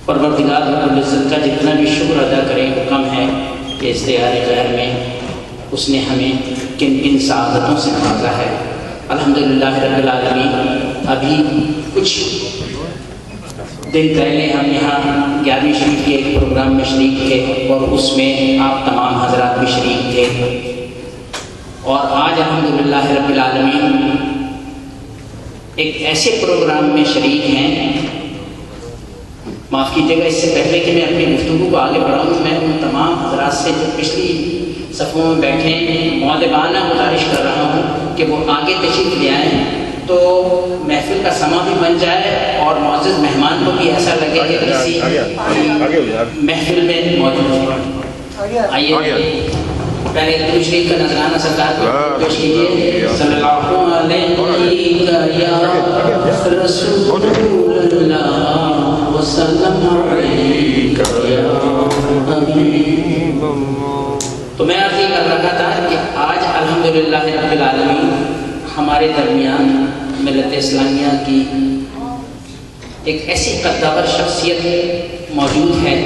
پروردگار رب العزت کا جتنا بھی شکر ادا کریں وہ کم ہے کہ اشتہار غیر میں اس نے ہمیں کن کن سعادتوں سے نوازا ہے۔ الحمدللہ رب العالمین۔ ابھی کچھ دن پہلے ہم یہاں 11ویں شریف کے ایک پروگرام میں شریک تھے اور اس میں آپ تمام حضرات بھی شریک تھے، اور آج الحمدللہ رب العالمین ایک ایسے پروگرام میں شریک ہیں۔ معاف کیجیے گا، اس سے پہلے کہ میں اپنی گفتگو کو آگے بڑھاؤں، میں ان تمام حضرات سے جو پچھلی صفوں میں بیٹھے ہیں مؤدبانہ گزارش کر رہا ہوں کہ وہ آگے تشریف لے آئیں تو محفل کا سما بھی بن جائے اور معزز مہمان کو بھی ایسا لگے کہ کسی محفل میں موجود ہے۔ آئیے پہلے درود شریف کا نذرانہ سرکار کو پیش کیجیے۔ صلی اللہ علیہ یا رسول اللہ وسلم علیک یا حبیب اللہ۔ تو میں عرض یہ کر رہا تھا کہ آج الحمدللہ رب العالمین ہمارے درمیان ملت اسلامیہ کی ایک ایسی قدور شخصیت موجود ہے۔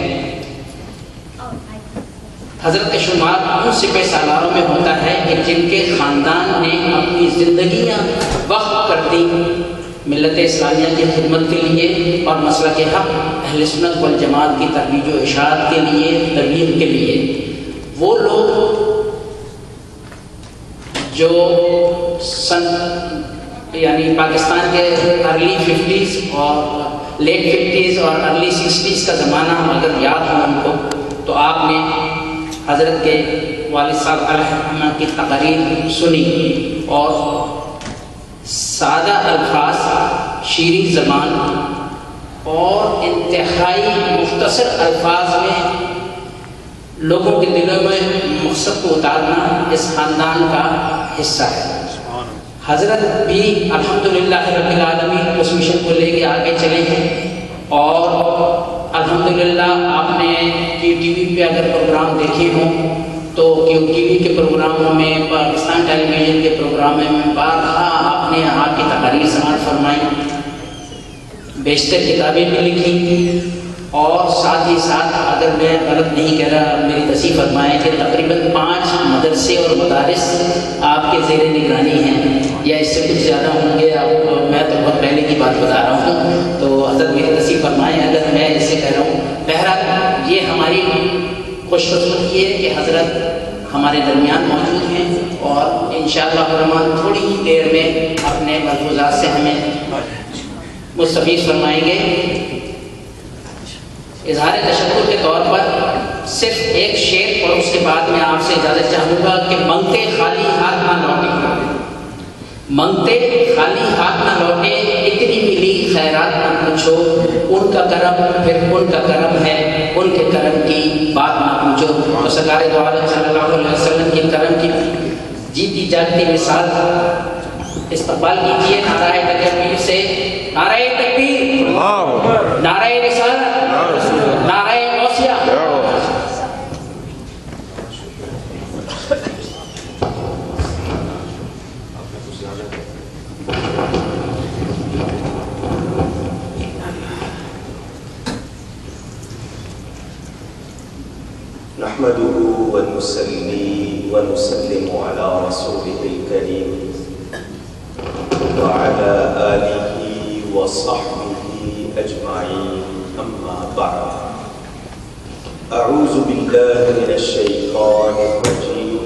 حضرت کا شمار ان سپہ سالاروں میں ہوتا ہے کہ جن کے خاندان نے اپنی زندگیاں وقف کر دی ملت اسلامیہ کی خدمت کے لیے اور مسلک حق اہل سنت والجماعت کی ترویج و اشاعت کے لیے، تبلیغ کے لیے۔ وہ لوگ جو یعنی پاکستان کے ارلی 50s اور لیٹ 50s اور ارلی 60s کا زمانہ اگر یاد ہو ان کو، تو آپ نے حضرت کے والد صاحب علیہ الرحمہ کی تقاریر سنی اور سادہ الفاظ، شیریں زبان اور انتہائی مختصر الفاظ میں لوگوں کے دلوں میں مقصد کو اتارنا اس خاندان کا حصہ ہے۔ حضرت بھی الحمدللہ رب العالمین اس مشن کو لے کے آگے چلے ہیں، اور الحمدللہ آپ نے ٹی وی پہ اگر پروگرام دیکھے ہوں تو ٹی وی کے پروگراموں میں، پاکستان ٹیلی ویژن کے پروگراموں میں بارہا آپ نے آپ کی تقاریر سماعت فرمائی، بیشتر کتابیں بھی لکھی، اور ساتھ ہی ساتھ اگر میں غلط نہیں کہہ رہا میری تصحیح فرمائیں کہ تقریباً 5 مدرسے اور مدارس آپ کے زیر نگرانی ہیں، یا اس سے کچھ زیادہ ہوں گے، میں تو بہت پہلے کی بات بتا رہا ہوں، تو حضرت میری تصحیح فرمائیں اگر میں اس سے کہہ رہا ہوں۔ بہرحال یہ ہماری خوش قسمتی ہے کہ حضرت ہمارے درمیان موجود ہیں، اور انشاءاللہ الرحمن تھوڑی ہی دیر میں اپنے ملحوظات سے ہمیں مستفیض فرمائیں گے۔ اظہار تشکر کے طور پر صرف ایک شعر اور اس کے بعد میں آپ سے اجازت چاہوں گا کہ منگتے خالی ہاتھ نہ لوٹے، منگتے خالی ہاتھ نہ لوٹے، اتنی ملی خیرات نہ پوچھو، ان کا کرم پھر ان کا کرم ہے، ان کے کرم کی بات نہ پوچھو۔ تو سرکار دو عالم صلی اللہ علیہ وسلم کے کرم کی جیتی جاگتی مثال استقبال کیجیے نعرہ تکبیر سے۔ نعرہ تکبیر، نعرہ رسالت، نعرہ غوثیہ۔ نحمده ونصلي ونسلم على رسوله الكريم وعلى آله وصحبه أجمعين، أما بعد، أعوذ بالله من الشيطان الرجيم،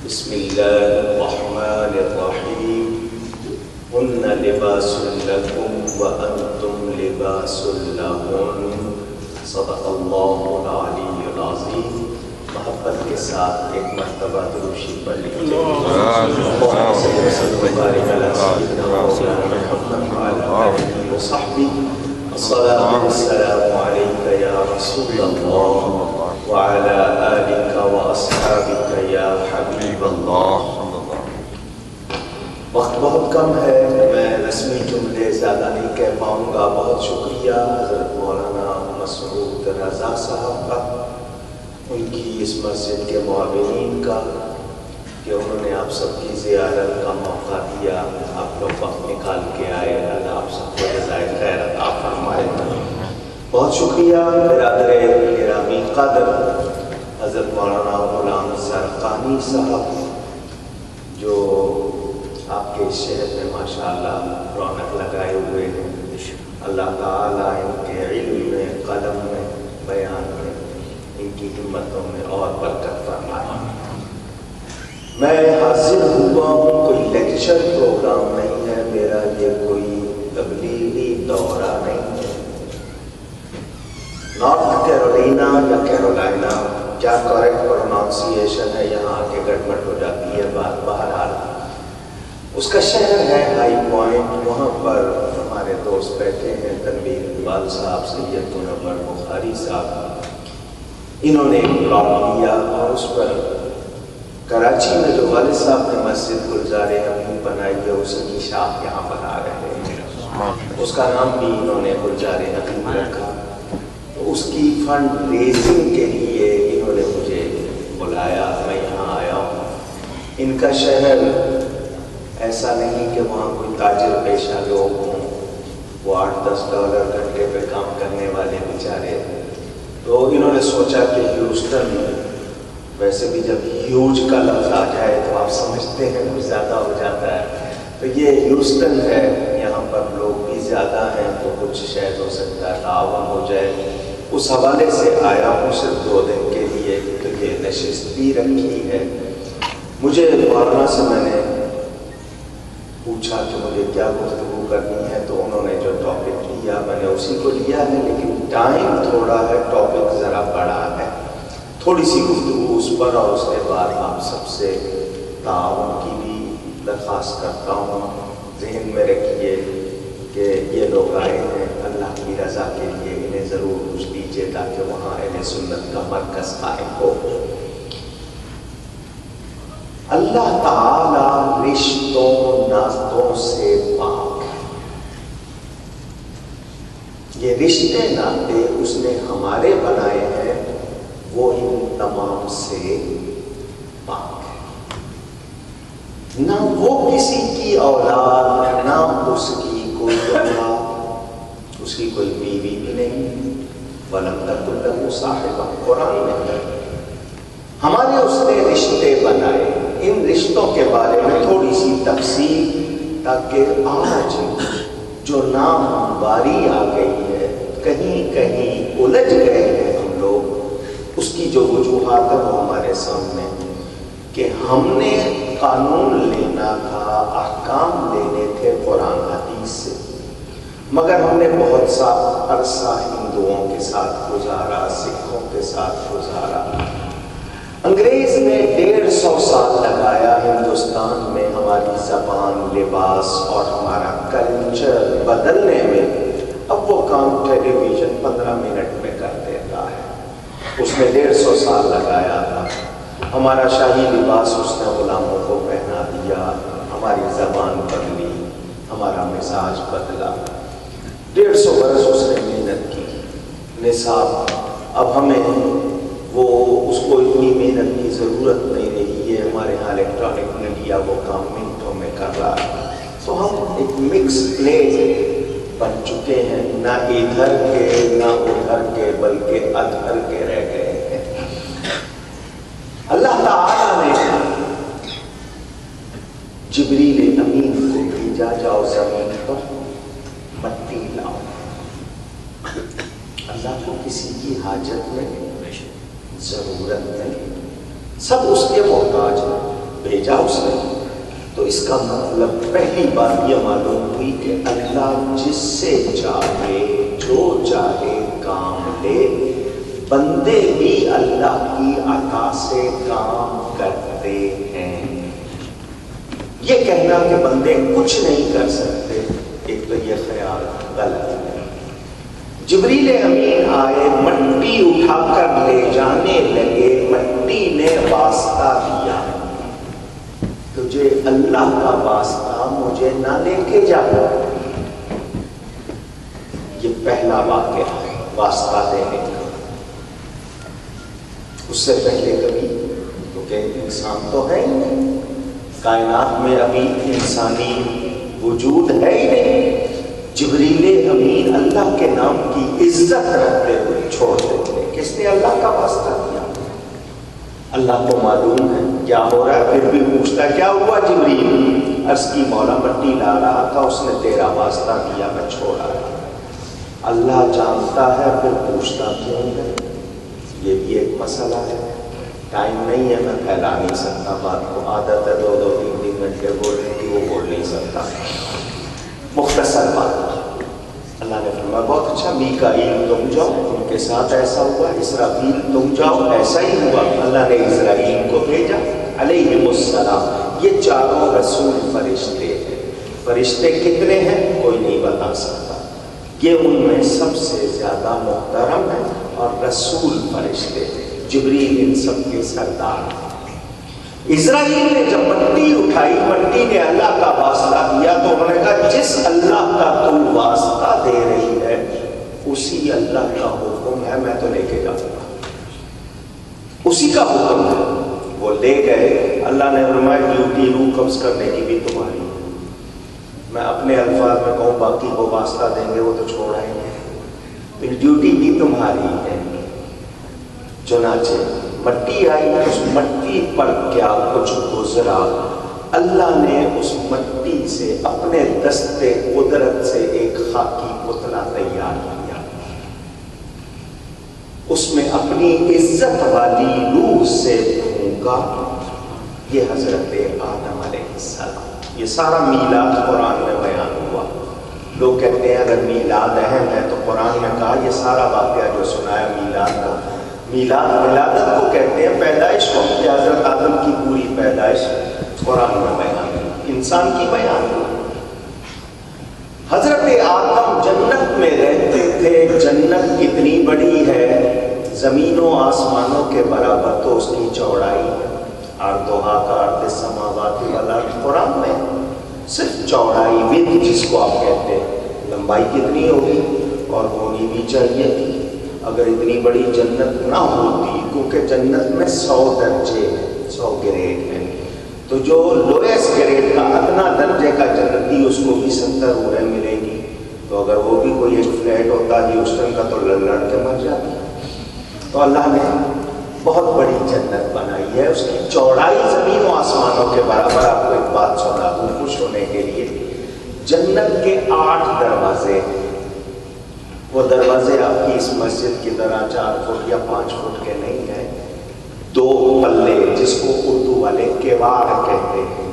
بسم الله الرحمن الرحيم، هن لباس لكم وأنتم لباس لهن، صدق الله العلی العظیم۔ محبت کے ساتھ ایک مرتبہ درود شریف پڑھ لیجیے۔ الصلاة والسلام عليك يا رسول الله وعلى آلك وأصحابك يا حبيب الله۔ وقت بہت کم ہے، میں رسمی جملے زیادہ نہیں کہہ پاؤں گا۔ بہت شکریہ حضرت مولانا مسعود رضا صاحب کا، ان کی اس مسجد کے معاونین کا، کہ انہوں نے آپ سب کی زیارت کا موقع دیا، آپ لوگ وقت نکال کے آئے۔ اللہ آپ سب کو جزائے خیر عطا فرمائے۔ بہت شکریہ برادر گرامی قدر حضرت مولانا غلام سرقانی صاحب جو آپ کے شہر میں ماشاءاللہ رونق لگائے ہوئے ہیں. اللہ تعالیٰ ان کے علم میں، قلم میں، بیان میں، ان کی ہمتوں میں اور برکت فرمائے. میں حاضر ہوا ہوں، کوئی لیکچر پروگرام نہیں ہے میرا، یہ کوئی تبلیغی دورہ نہیں ہے. نارتھ کیرولینا یا کیرولائنا، کیا کریکٹ پروناؤنسیشن ہے، یہاں آ کے گڑبڑ ہو جاتی ہے بات. بہرحال اس کا شہر ہے ہائی پوائنٹ، وہاں پر ہمارے دوست بیٹھے ہیں تنویر اقبال صاحب، سید منور بخاری صاحب. انہوں نے ایک پلاٹ لیا اور اس پر کراچی میں جو والد صاحب نے مسجد گلزار حبیب بنائی ہے اسی کی شاخ یہاں بنا رہے ہیں. اس کا نام بھی انہوں نے گلزار حبیب رکھا. اس کی فنڈ ریزنگ کے لیے انہوں نے مجھے بلایا، میں یہاں آیا ہوں. ان کا شہر ایسا نہیں کہ وہاں کوئی تاجر پیشہ لوگ ہوں، وہ $8-10 گھنٹے پہ کام کرنے والے بیچارے. تو انہوں نے سوچا کہ ہیوسٹن میں، ویسے بھی جب ہیوج کا لفظ آ جائے تو آپ سمجھتے ہیں کچھ زیادہ ہو جاتا ہے، تو یہ ہیوسٹن ہے، یہاں پر لوگ بھی زیادہ ہیں تو کچھ شاید ہو سکتا ہے تعاون ہو جائے. اس حوالے سے آیا ہوں صرف 2 دن کے لیے، تو یہ نشست بھی رکھی ہے. مجھے مولانا سے میں نے پوچھا کہ مجھے کیا گفتگو کرنی ہے، تو انہوں نے جو ٹاپک لیا میں نے اسی کو لیا ہے، لیکن ٹائم تھوڑا ہے، ٹاپک ذرا بڑا ہے. تھوڑی سی گفتگو اس پر، اور اس کے بعد آپ سب سے تعاون کی بھی درخواست کرتا ہوں. ذہن میں رکھیے کہ یہ لوگ آئے ہیں اللہ کی رضا کے لیے، انہیں ضرور کچھ دیجیے تاکہ وہاں اہل سنت کا مرکز قائم ہو. اللہ تعالی رشتوں ناطوں سے پاک ہے. یہ رشتے ناطے اس نے ہمارے بنائے ہیں، وہ ان تمام سے پاک ہے. نہ وہ کسی کی اولاد، نہ اس کی کوئی اولاد، اس کی کوئی بیوی بھی نہیں. وَلَمْ تَكُن لَهُ صَاحِبَةٌ، قرآن میں ہے. ہمارے اس نے رشتے بنائے. ان رشتوں کے بارے میں تھوڑی سی تفصیل، تاکہ آج جو نام ہمواری آ گئی ہے، کہیں کہیں الجھ گئے ہیں ہم لوگ، اس کی جو وجوہات ہے وہ ہمارے سامنے، کہ ہم نے قانون لینا تھا، احکام لینے تھے قرآن حدیث سے، مگر ہم نے بہت سا عرصہ ہندوؤں کے ساتھ گزارا، سکھوں کے ساتھ گزارا. انگریز نے 150 سال لگایا ہندوستان میں ہماری زبان، لباس اور ہمارا کلچر بدلنے میں. اب وہ کام ٹیلی ویژن 15 منٹ میں کر دیتا ہے، اس نے 150 سال لگایا تھا. ہمارا شاہی لباس اس نے غلاموں کو پہنا دیا، ہماری زبان بدلی، ہمارا مزاج بدلا. 150 برس اس نے محنت کی. نصاب اب ہمیں وہ اس کو اتنی محنت کی ضرورت نہیں رہی ہے. ہمارے یہاں الیکٹرانک میڈیا وہ کام منٹوں میں کر رہا ہے. تو ہم ایک مکس پلیٹ بن چکے ہیں، نہ ادھر کے نہ ادھر کے بلکہ ادھر کے رہ گئے ہیں. اللہ تعالیٰ نے جبریل امین کو بھیجا، جاؤ زمین پر مٹی لاؤ. اللہ کو کسی کی حاجت نہیں، ضرورت نہیں، سب اس کے محتاج ہیں. بھیجا اس نے. تو اس کا مطلب پہلی بات یہ معلوم ہوئی کہ اللہ جس سے چاہے جو چاہے کام لے. بندے بھی اللہ کی عطا سے کام کرتے ہیں. یہ کہنا کہ بندے کچھ نہیں کر سکتے، ایک تو یہ خیال غلط ہے. جبریل امین آئے، مٹی اٹھا کر لے جانے لگے. مٹی نے واسطہ دیا، تجھے اللہ کا واسطہ مجھے نہ لے کے جا. یہ پہلا واقعہ ہے واسطہ دینے کا. اس سے پہلے کبھی، کیونکہ انسان تو ہے ہی نہیں، کائنات میں ابھی انسانی وجود ہے ہی نہیں. جبریل امین اللہ کے نام کی عزت رکھتے ہوئے چھوڑ دیتے ہیں. کس نے اللہ کا واسطہ دیا؟ اللہ کو معلوم ہے کیا ہو رہا ہے، پھر بھی پوچھتا ہے کیا ہوا جبریل؟ عرض کی مولا مٹی لا رہا تھا، اس نے تیرا واسطہ دیا، میں چھوڑا رہا. اللہ جانتا ہے پھر پوچھتا کیوں ہے؟ یہ بھی ایک مسئلہ ہے. ٹائم نہیں ہے، میں پھیلا نہیں سکتا بات کو. عادت ہے 2-3 گھنٹے بولنے کی، وہ بول نہیں سکتا. مختصر بات، اللہ نے فرمایا بہت اچھا، میکائیل تم جاؤ، ان کے ساتھ ایسا ہوا. اسرافیل تم جاؤ، ایسا ہی ہوا. اللہ نے اسرائیل کو بھیجا علیہم السلام. یہ چاروں رسول فرشتے ہیں. فرشتے کتنے ہیں کوئی نہیں بتا سکتا. یہ ان میں سب سے زیادہ محترم ہے اور رسول فرشتے ہیں. جبریل ان سب کے سردار. اسرائیل نے جب مٹی اٹھائی، مٹی نے اللہ کا واسطہ دیا تو انہوں نے کہا جس اللہ کا تو واسطہ دے رہی ہے اسی اللہ کا حکم ہے، میں تو لے کے جاؤں گا. اسی کا حکم ہے. وہ لے گئے. اللہ نے فرمایا ڈیوٹی روح قبض کرنے کی بھی تمہاری. میں اپنے الفاظ میں کہوں باقی کو واسطہ دیں گے وہ تو چھوڑ آئیں گے، پھر ڈیوٹی بھی تمہاری ہے. چنانچہ مٹی آئی، اس مٹی پر کیا کچھ گزرا. اللہ نے اس مٹی سے اپنے دستے قدرت سے ایک خاکی پتلا تیار کیا. اس میں اپنی عزت والی روح سے پھونکا. یہ حضرت آدم علیہ السلام. یہ سارا میلاد قرآن میں بیان ہوا. لوگ کہتے ہیں اگر میلاد اہم ہے تو قرآن میں کہا یہ سارا واقعہ جو سنایا میلاد کا. میلاد ولادت کو کہتے ہیں، پیدائش کو. کہ حضرت آدم کی پوری پیدائش قرآن میں بیان ہے، انسان کی بیان ہے. حضرت آدم جنت میں رہتے تھے. جنت اتنی بڑی ہے، زمین و آسمانوں کے برابر تو اس کی چوڑائی ہے. اردوہا کا ارد السماوات والارض قرآن میں صرف چوڑائی ود جس کو آپ کہتے ہیں. لمبائی کتنی ہوگی اور ہونی بھی چاہیے تھی. اگر اتنی بڑی جنت نہ ہوتی، کیونکہ جنت میں 100 درجے ہیں، 100 گریڈ ہیں، تو جو لویسٹ گریڈ کا ادنا درجے کا جنتی اس کو بھی 70 عمریں ملے گی. تو اگر وہ بھی کوئی ایک فلیٹ ہوتا ہیوسٹن کا تو لڑ کے مر جاتی. تو اللہ نے بہت بڑی جنت بنائی ہے. اس کی چوڑائی زمین و آسمانوں کے برابر. آپ کو ایک بات سنا دوں خوش ہونے کے لیے. جنت کے 8 دروازے. وہ دروازے آپ کی اس مسجد کی طرح 4 فٹ یا 5 فٹ کے نہیں ہیں. 2 پلے جس کو اردو والے کیواڑ کہتے ہیں.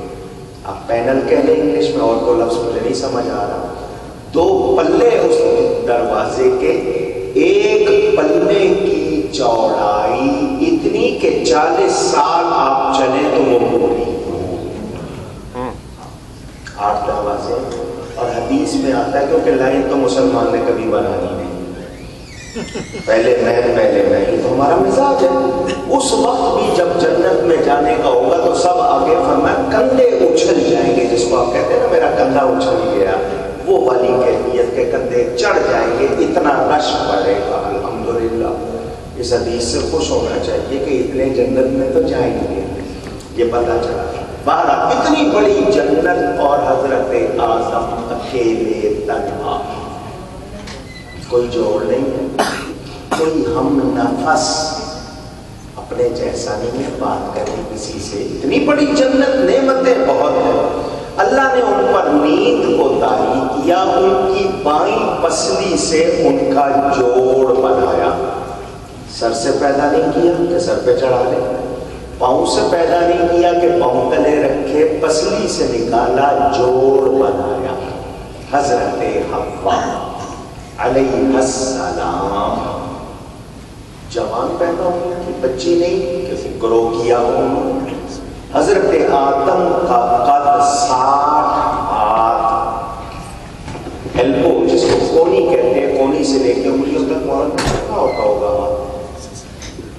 آپ پینل کہہ لیں انگلش میں، اور تو لفظ مجھے نہیں سمجھ آ رہا. 2 پلے اس دروازے کے. ایک پلے کی چوڑائی اتنی کہ 40 سال آپ چلیں تو وہ پوری. 8 دروازے. اور حدیث میں آتا ہے کیونکہ لائن تو مسلمان نے کبھی بنانی نہیں. پہلے میں تو ہمارا مزاج ہے. اس وقت بھی جب جنت میں جانے کا ہوگا تو سب آگے فرمایا کندھے اچھل جائیں گے. جس کو آپ کہتے ہیں نا میرا کندھا اچھل گیا، وہ والی کیفیت کے کندھے چڑھ جائیں گے. اتنا رش پڑے گا. الحمدللہ اس حدیث سے خوش ہونا چاہیے کہ اتنے جنت میں تو جائیں گے. یہ پتہ چلا. بہرحال اتنی بڑی جنت اور حضرت آدم اکیلے تنہا. کوئی جوڑ نہیں ہے، کوئی ہم نفس اپنے جیسا نہیں ہے. بات کریں کسی سے. اتنی بڑی جنت، نعمتیں بہت ہیں. اللہ نے ان پر نیند کو طاری کیا. ان کی بائیں پسلی سے ان کا جوڑ بنایا. سر سے پیدا نہیں کیا کہ سر پہ چڑھا لے. پاؤں سے پیدا نہیں کیا کہ پاؤں تلے رکھے. پسلی سے نکالا، جوڑ بنایا. حضرت حوا علیہ السلام جوان پیدا ہوئی تھی، بچی نہیں کہ گرو کیا انہوں نے. حضرت آدم کا قد 60 ہاتھ. ایلبو جس کو کونی کہتے ہیں، کونی سے لے کے انگلیوں تک مولانا کتنا ہوتا ہوگا؟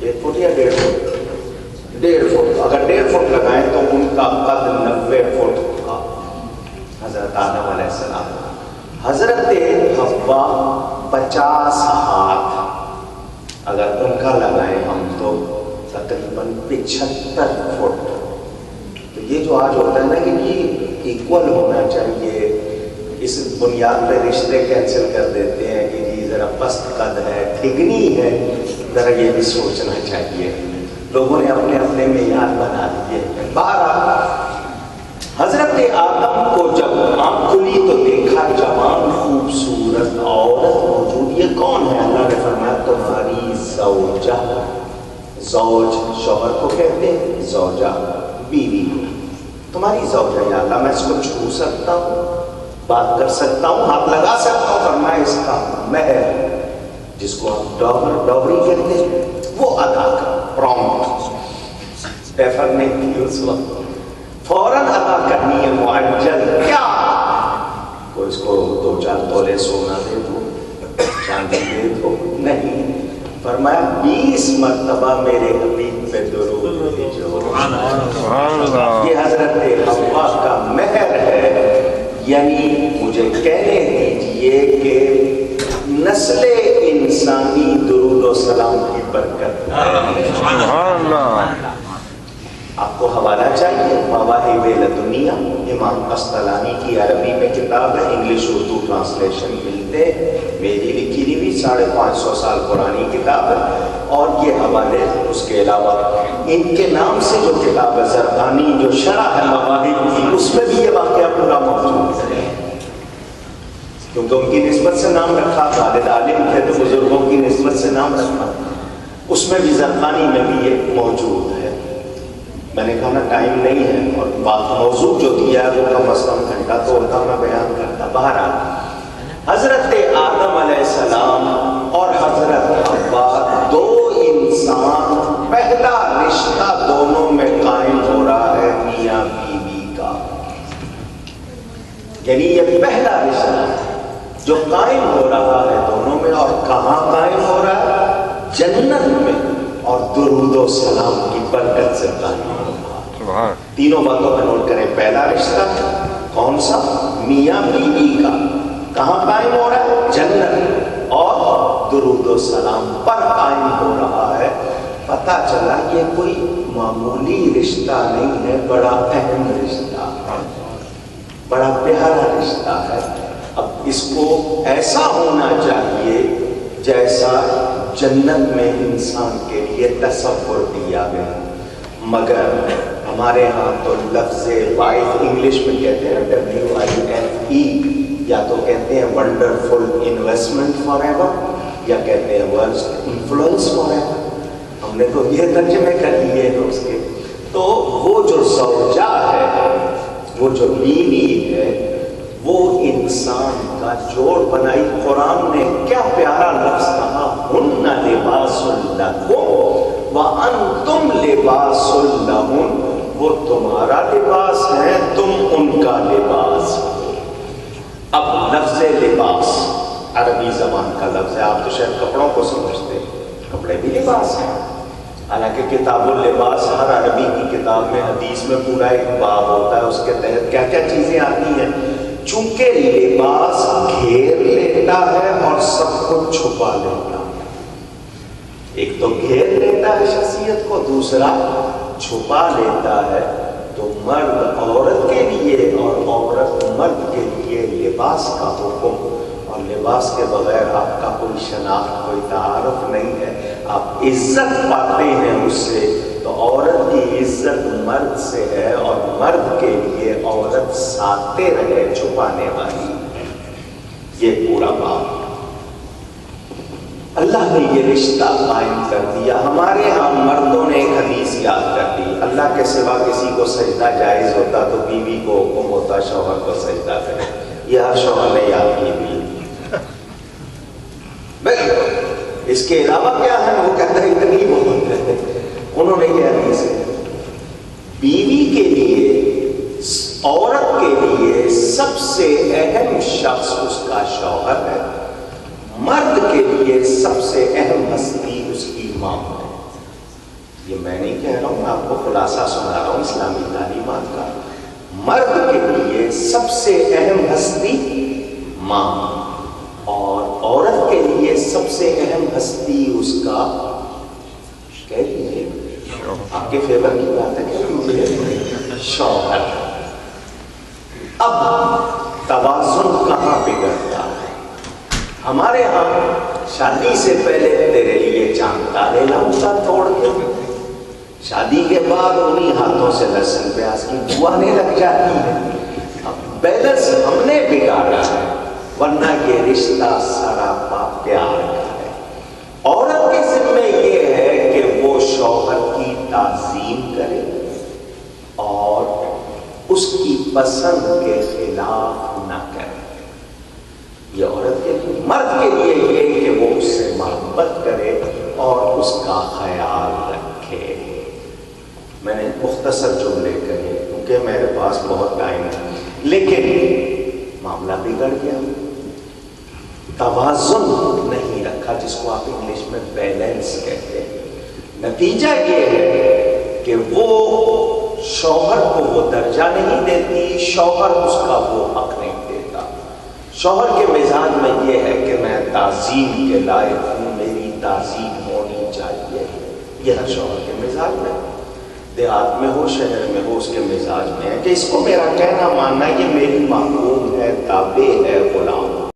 1 فٹ یا 1.5 فٹ؟ 1.5 فٹ. اگر 1.5 فٹ لگائیں تو ان کا قد 90 فٹ تھا. حضرت آدم علیہ السلام. حضرت حوا 50 ہاتھ. اگر ان کا لگائیں ہم تو تقریباً 75 فٹ. تو یہ جو آج ہوتا ہے نا کہ یہ ایکول ہونا چاہیے، اس بنیاد پہ رشتے کینسل کر دیتے ہیں کہ جی ذرا پست قد ہے، ٹھگنی ہے، ذرا یہ بھی سوچنا چاہیے. لوگوں نے اپنے اپنے معیار بنا دیے. بہرحال حضرت آدم کو جب آنکھ کھلی تو دیکھا جوان خوبصورت عورت موجود. یہ کون ہے؟ اللہ نے فرمایا تمہاری زوجہ. زوج شوہر کو کہتے ہیں، زوجہ بیوی کو. تمہاری زوجہ. یا اللہ میں اس کو چھو سکتا ہوں، بات کر سکتا ہوں، ہاتھ لگا سکتا ہوں؟ فرمایا اس کا مہر جس کو آپ ڈاوری کہتے ہیں وہ ادا کر. پرومپٹ ریفر نہیں کی اس وقت، فوراً ادا کرنی ہے. معجل کیا؟ کوئی اس کو 2-4 تولے سونا دے دو، چاندی دے دو، نہیں. فرمایا 20 مرتبہ میرے حبیب پہ درود بھیجو. یہ حضرت حوا کا مہر ہے. یعنی مجھے کہنے دیجئے کہ نسل انسانی درود و سلام کی برکت ہے. آپ کو حوالہ چاہیے؟ مواہب لدنیہ امام قسطلانی کی عربی میں کتاب ہے، انگلش اردو ٹرانسلیشن ملتے ہیں. میری لکھی ہوئی 550 سال پرانی کتاب ہے. اور یہ حوالے اس کے علاوہ ان کے نام سے جو کتاب ہے زرقانی جو شرح ہے مواہب کی، اس میں بھی یہ واقعہ پورا موجود ہے. کیونکہ ان کی نسبت سے نام رکھا، والد عالم تھے تو بزرگوں کی نسبت سے نام رکھا. اس میں بھی زرقانی میں بھی یہ موجود ہے. میں نے کہا نا ٹائم نہیں ہے اور بات موضوع جو دیا ہے وہ کم از کم گھنٹہ تو ہوتا میں بیان کرتا. بہرحال حضرت آدم علیہ السلام اور حضرت حوا دو انسان، پہلا رشتہ دونوں میں قائم ہو رہا ہے میاں بیوی کا. یعنی یہ پہلا رشتہ جو قائم ہو رہا ہے دونوں میں. اور کہاں قائم ہو رہا ہے؟ جنت میں. اور درود و سلام کی برکت سے قائم ہو رہا ہے. تینوں باتوں میں نوٹ کریں. پہلا رشتہ کون سا؟ میاں بیوی کا. کہاں قائم ہو رہا ہے؟ جنت. اور درود و سلام پر قائم ہو رہا ہے. پتہ چلا یہ کوئی معمولی رشتہ نہیں ہے، بڑا اہم رشتہ ہے، بڑا پیارا رشتہ ہے. اب اس کو ایسا ہونا چاہیے جیسا جنت میں انسان کے لیے تصور دیا گیا. مگر ہمارے ہاں تو لفظ وائف انگلش میں کہتے ہیں WIFE، یا تو کہتے ہیں ونڈرفل انویسٹمنٹ فار ایور، یا کہتے ہیں ورلڈ انفلوئنس فار ایور. ہم نے تو یہ ترجمے کر لیے ہیں اس کے. تو وہ جو زوجہ ہے، وہ جو بیوی ہے، وہ انسان کا جوڑ بنائی. قرآن نے کیا پیارا لفظ کہا، ہن لباس لکم وانتم لباس لہن. وہ تمہارا لباس ہے، تم ان کا لباس. اب لفظ لباس عربی زبان کا لفظ ہے. آپ تو شاید کپڑوں کو سمجھتے ہیں، کپڑے بھی لباس ہیں. حالانکہ کتاب اللباس ہر عربی کی کتاب میں حدیث میں پورا ایک باب ہوتا ہے، اس کے تحت کیا کیا چیزیں آتی ہیں. چونکہ لباس گھیر لیتا ہے اور سب کو چھپا لیتا ہے. ایک تو گھیر لیتا ہے شخصیت کو، دوسرا چھپا لیتا ہے. تو مرد عورت کے لیے اور عورت مرد کے لیے لباس کا حکم. اور لباس کے بغیر آپ کا کوئی شناخت، کوئی تعارف نہیں ہے. آپ عزت پاتے ہیں اس سے. تو عورت کی عزت مرد سے ہے، اور مرد کے لیے عورت ساتر ہے، چھپانے والی. یہ پورا بات اللہ نے یہ رشتہ قائم کر دیا. ہمارے ہاں مردوں نے ایک حدیث یاد کر دی، اللہ کے سوا کسی کو سجدہ جائز ہوتا تو بیوی کو حکم ہوتا شوہر کو سجدہ کرے. یہ ہر شوہر نے یاد کی بھی. اس کے علاوہ کیا ہے؟ وہ کہتا ہے اتنی بہت ہے. انہوں نے یہ حدیث بیوی کے لیے، عورت کے لیے سب سے اہم شخص اس کا شوہر ہے. مرد کے لیے سب سے اہم ہستی اس کی ماں ہے. یہ میں نہیں کہہ رہا ہوں، آپ کو خلاصہ سنا رہا ہوں اسلامی تعلیمات کا. مرد کے لیے سب سے اہم ہستی ماں، اور عورت کے لیے سب سے اہم ہستی اس کا آپ کے فیور کی بات ہے شوہر. اب توازن کا بگڑتا ہے. ہمارے ہاں شادی سے پہلے تیرے لیے چاند تارے لاؤں گا توڑ کے, شادی کے بعد انہی ہاتھوں سے لہسن پیاز کی بو آنے لگ جاتی ہے. اب بیلنس ہم نے بگاڑا ہے, ورنہ یہ رشتہ سراپا پیار کا ہے. عورت کے ذمہ یہ ہے کہ وہ شوہر کی تعظیم کرے اور اس کی پسند کے خلاف نہ کرے. یہ عورت کے لیے, مرد کے لیے یہ کہ وہ اس سے محبت کرے اور اس کا خیال رکھے. میں نے مختصر جملے کہے کیونکہ میرے پاس بہت ٹائم ہے, لیکن معاملہ بگڑ گیا. توازن نہیں رکھا, جس کو آپ انگلش میں بیلنس کہتے ہیں. نتیجہ یہ ہے کہ وہ شوہر کو وہ درجہ نہیں دیتی, شوہر اس کا وہ حق نہیں دیتا. شوہر کے مزاج میں یہ ہے کہ میں تعظیم کے لائق ہوں, میری تعظیم ہونی چاہیے. یہ ہے شوہر کے مزاج میں. دیہات میں ہو, شہر میں ہو, اس کے مزاج میں ہے کہ اس کو میرا کہنا ماننا, یہ میری محکوم ہے, تابع ہے, غلام.